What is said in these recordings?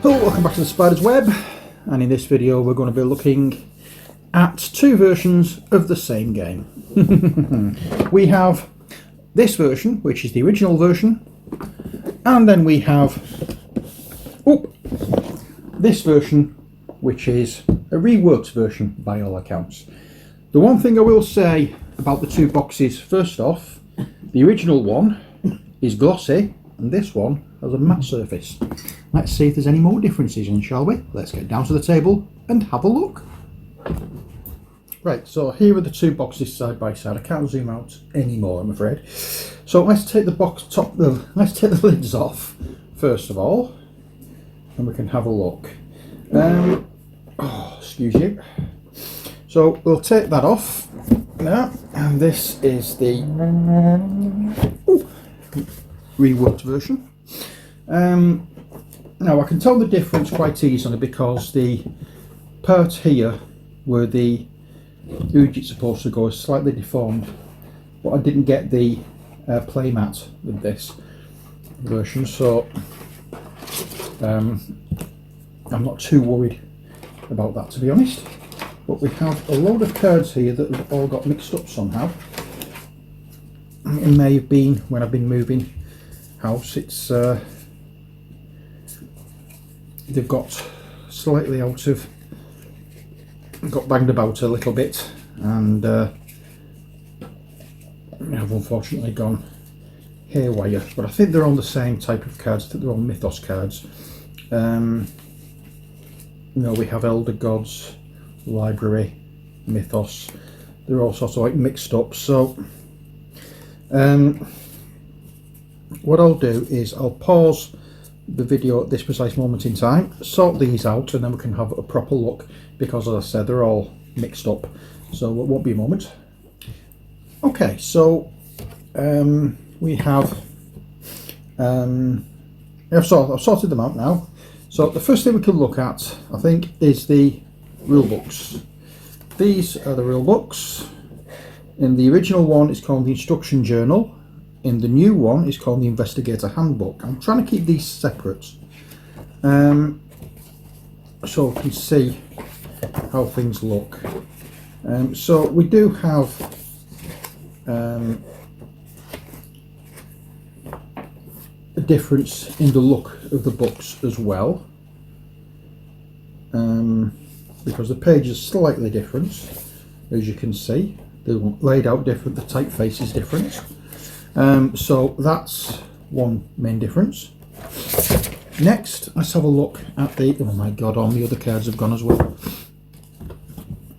Hello, welcome back to the Spider's Web, and in this video we're going to be looking at two versions of the same game. We have this version, which is the original version, and then we have this version, which is a reworked version by all accounts. The one thing I will say about the two boxes, first off, the original one is glossy and this one has a matte surface. Let's see if there's any more differences in, shall we? Let's get down to the table and have a look. Right, so here are the two boxes side by side. I can't zoom out anymore, I'm afraid. So let's take the let's take the lids off first of all, and we can have a look. Excuse you. So we'll take that off now, and this is the reworked version. Now I can tell the difference quite easily because the part here where the Ujit's supposed to go is slightly deformed, but I didn't get the playmat with this version, so I'm not too worried about that, to be honest. But we have a load of cards here that have all got mixed up somehow. It may have been when I've been moving house. It's they've got slightly out of, got banged about a little bit, and have unfortunately gone haywire. But I think they're on the same type of cards. I think they're all Mythos cards. You know, we have Elder Gods, Library, Mythos. They're all sort of like mixed up. So what I'll do is I'll pause the video at this precise moment in time, sort these out, and then we can have a proper look, because as I said, they're all mixed up, so it won't be a moment. Okay, so we have I've sorted them out now. So the first thing we can look at, I think, is the rule books. These are the rule books. In the original one it's called the Instruction Journal. In the new one it's called the Investigator Handbook. I'm trying to keep these separate so we can see how things look. So we do have a difference in the look of the books as well, because the pages are slightly different, as you can see. They're laid out different, the typeface is different. So that's one main difference. Next, let's have a look at the, oh my god, all the other cards have gone as well.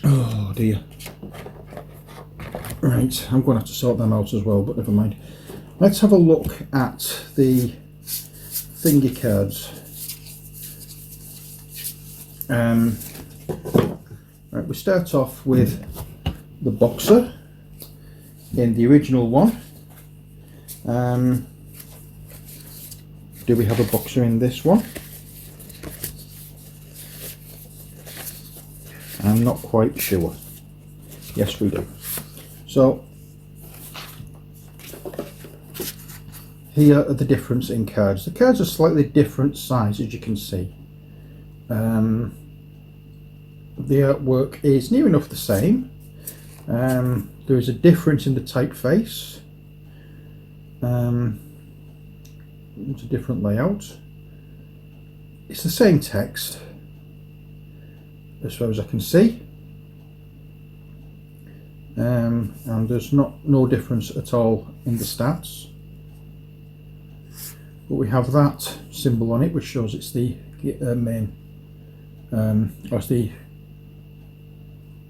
Oh dear. Right, I'm going to have to sort them out as well, but never mind. Let's have a look at the thingy cards. Right, we start off with the Boxer in the original one. Do we have a Boxer in this one? I'm not quite sure. Yes, we do. So here are the difference in cards. The cards are slightly different size, as you can see. The artwork is near enough the same. There is a difference in the typeface. It's a different layout. It's the same text as far as I can see, and there's no difference at all in the stats. But we have that symbol on it, which shows it's the main, or it's the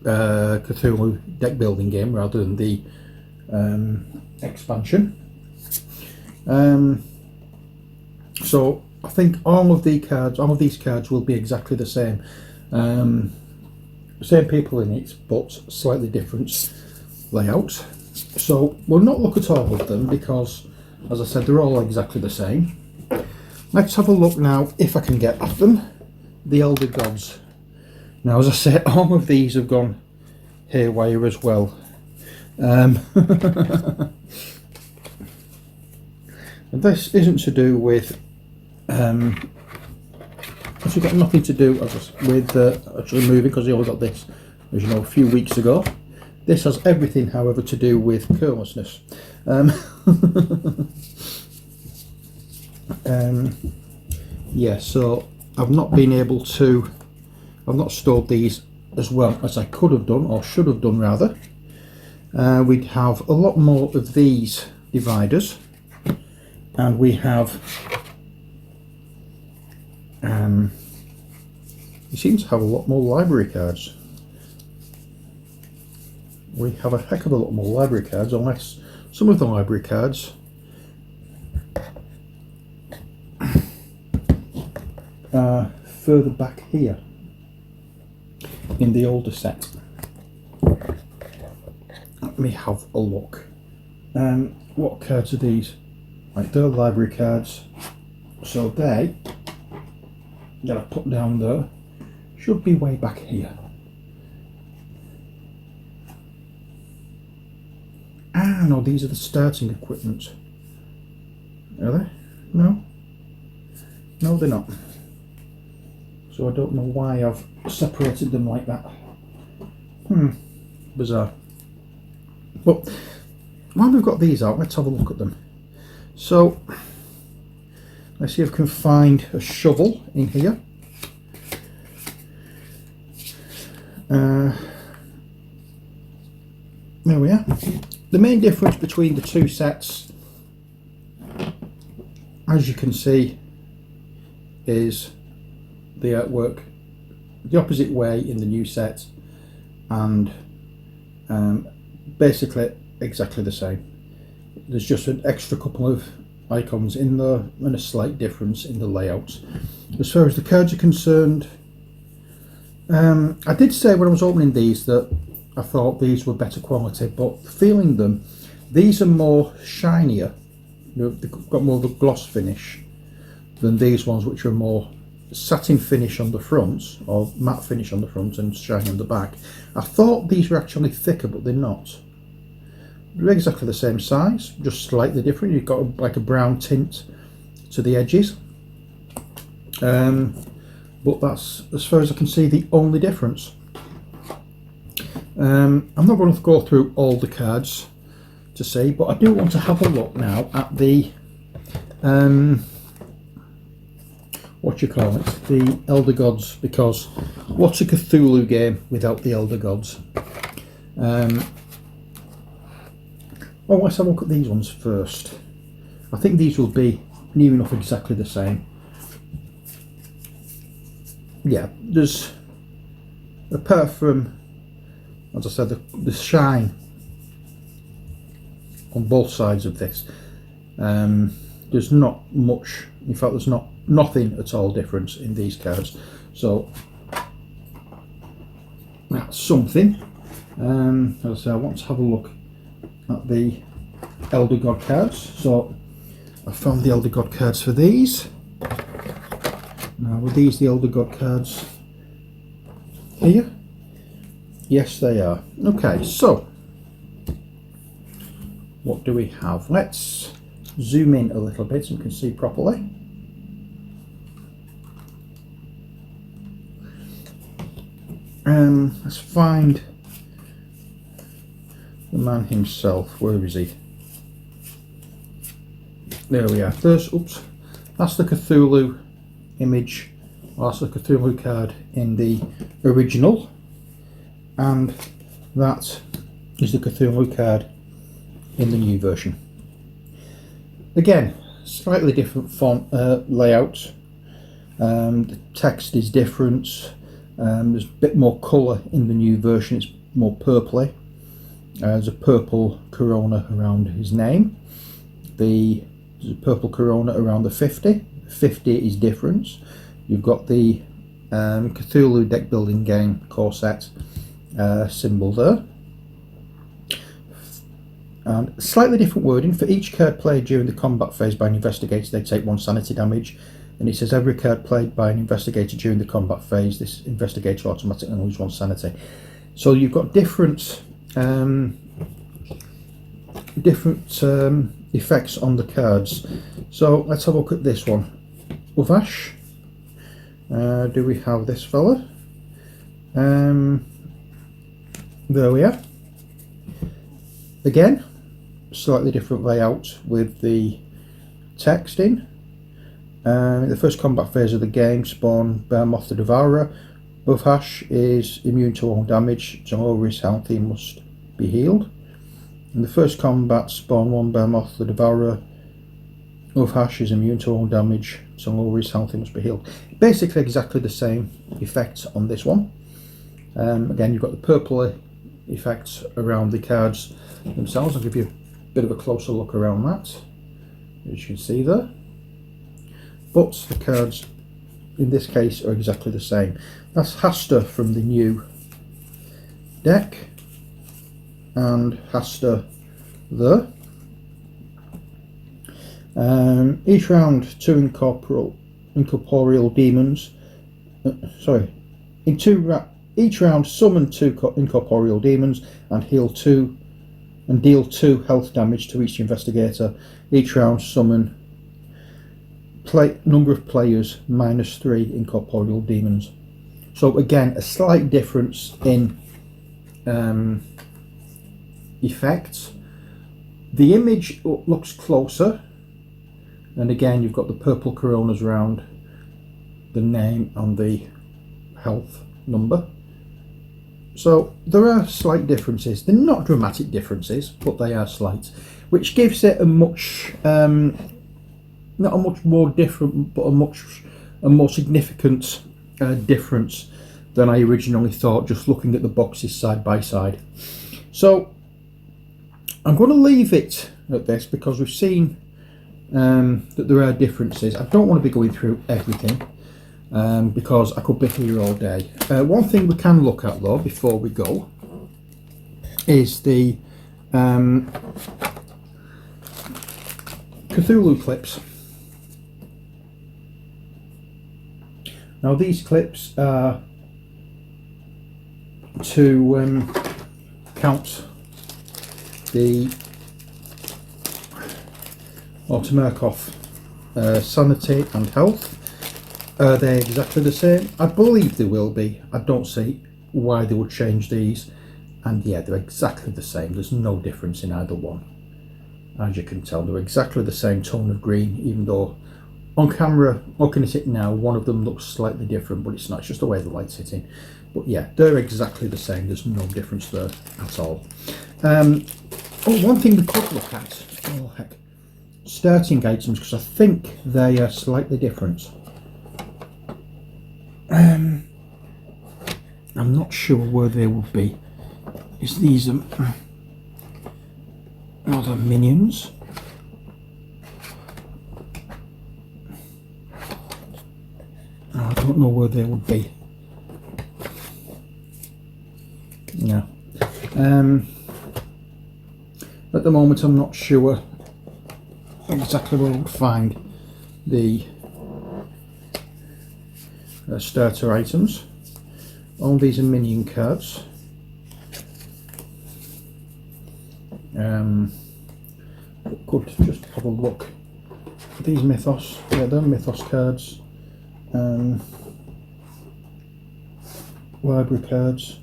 Cthulhu deck building game rather than the expansion. So I think all of these cards will be exactly the same. Same people in it, but slightly different layout. So we'll not look at all of them because, as I said, they're all exactly the same. Let's have a look now, if I can get at them, the Elder Gods. Now, as I said, all of these have gone haywire as well. And this isn't to do with obviously got nothing to do with actually moving, because I only got this, as you know, a few weeks ago. This has everything, however, to do with carelessness. Yeah, so I've not been able to, I've not stored these as well as I could have done, or should have done rather. We'd have a lot more of these dividers, and we have we seem to have a lot more library cards. We have a heck of a lot more library cards, unless some of the library cards are further back here in the older set. Let me have a look. What cards are these? Right, they're library cards, so they that I've put down there should be way back here. Ah, no, these are the starting equipment. Are they? No? No, they're not. So I don't know why I've separated them like that. Bizarre. But while we've got these out, let's have a look at them. So, let's see if I can find a shovel in here. There we are. The main difference between the two sets, as you can see, is the artwork the opposite way in the new set, and basically exactly the same. There's just an extra couple of icons in there and a slight difference in the layouts. As far as the cards are concerned, I did say when I was opening these that I thought these were better quality, but feeling them, these are more shinier. They've got more of a gloss finish than these ones, which are more satin finish on the front, or matte finish on the front and shiny on the back. I thought these were actually thicker, but they're not. They're exactly the same size, just slightly different. You've got like a brown tint to the edges, but that's, as far as I can see, the only difference. I'm not going to go through all the cards to see, but I do want to have a look now at the what you call it, the Elder Gods, because what's a Cthulhu game without the Elder Gods? Oh, let's have a look at these ones first. I think these will be near enough exactly the same. Yeah, there's, apart from, as I said, the shine on both sides of this, there's not much, in fact there's nothing at all different in these cards, so that's something. As I say, I want to have a look at the Elder God cards, so I found the Elder God cards for these. Now, were these the Elder God cards here? Yes, they are. Okay, so what do we have? Let's zoom in a little bit so we can see properly. Let's find the man himself. Where is he? There we are. There's, oops, that's the Cthulhu image. That's the Cthulhu card in the original, and that is the Cthulhu card in the new version. Again, slightly different font layout. The text is different. There's a bit more colour in the new version. It's more purpley. There's a purple corona around his name. There's a purple corona around the 50. 50 is different. You've got the Cthulhu deck building game core set symbol there. And slightly different wording. For each card played during the combat phase by an investigator, they take 1 sanity damage. And it says every card played by an investigator during the combat phase, this investigator automatically loses 1 sanity. So you've got different effects on the cards. So let's have a look at this one. Uvash, Do we have this fella? There we are. Again, slightly different layout with the text in. In the first combat phase of the game, spawn Behemoth the Devourer. Ufhash is immune to all damage, so over his health he must be healed. In the first combat, spawn one Behemoth the Devourer. Ufhash is immune to all damage, so over his health he must be healed. Basically exactly the same effects on this one. Again, you've got the purple effects around the cards themselves. I'll give you a bit of a closer look around that, as you can see there. But the cards in this case are exactly the same. That's Hasta from the new deck, and Hasta there. Each round, two incorporeal demons. Each round, summon two incorporeal demons and deal 2 health damage to each investigator. Each round, summon number of players -3 incorporeal demons. So again, a slight difference in effects. The image looks closer, and again you've got the purple coronas around the name and the health number. So there are slight differences. They're not dramatic differences, but they are slight, which gives it a much not a much more different, but a more significant difference than I originally thought, just looking at the boxes side by side. So I'm going to leave it at this because we've seen that there are differences. I don't want to be going through everything because I could be here all day. One thing we can look at though before we go is the Cthulhu clips. Now these clips are to count the Markov sanity and health. Are they exactly the same? I believe they will be. I don't see why they would change these. And yeah, they're exactly the same. There's no difference in either one. As you can tell, they're exactly the same tone of green, even though on camera, looking at it now, one of them looks slightly different, but it's not. It's just the way the light's hitting. But yeah, they're exactly the same. There's no difference there at all. One thing we could look at, oh heck, starting items, because I think they are slightly different. I'm not sure where they would be. Is these other minions? I don't know where they would be. No. At the moment I'm not sure exactly where I would find the starter items. All these are minion cards. Could just have a look. These mythos, yeah, they're mythos cards. Library cards.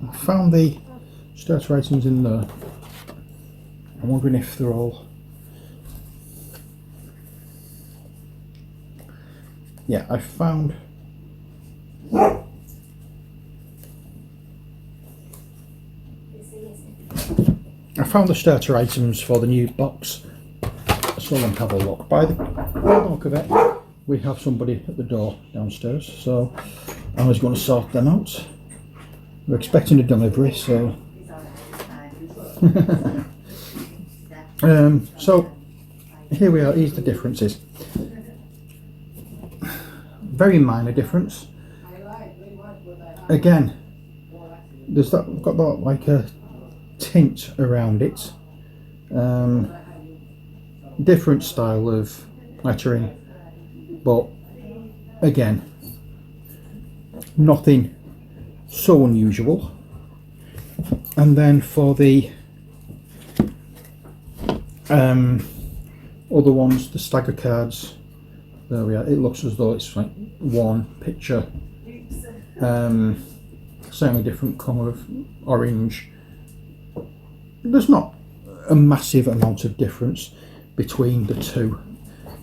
I found the starter items in there. I'm wondering if they're all... Yeah, I found... the starter items for the new box, so I'll have a look. By the look of it, we have somebody at the door downstairs, so I was going to sort them out. We're expecting a delivery, so so here we are. Here's the differences. Very minor difference. Again, there's that got that like a tint around it. Different style of lettering, but again, nothing so unusual. And then for the Other ones, the stagger cards, there we are. It looks as though it's like one picture. Certainly different colour of orange. There's not a massive amount of difference between the two,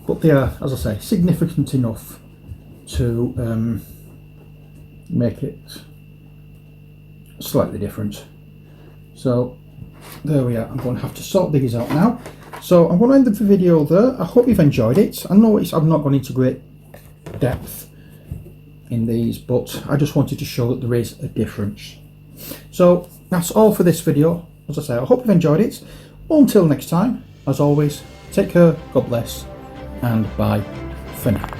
but they are, as I say, significant enough to make it slightly different. So there we are. I'm going to have to sort these out now. So I'm going to end the video there. I hope you've enjoyed it. I know I've not gone into great depth in these, but I just wanted to show that there is a difference. So that's all for this video. As I say, I hope you've enjoyed it. Until next time, as always, take care, God bless, and bye for now.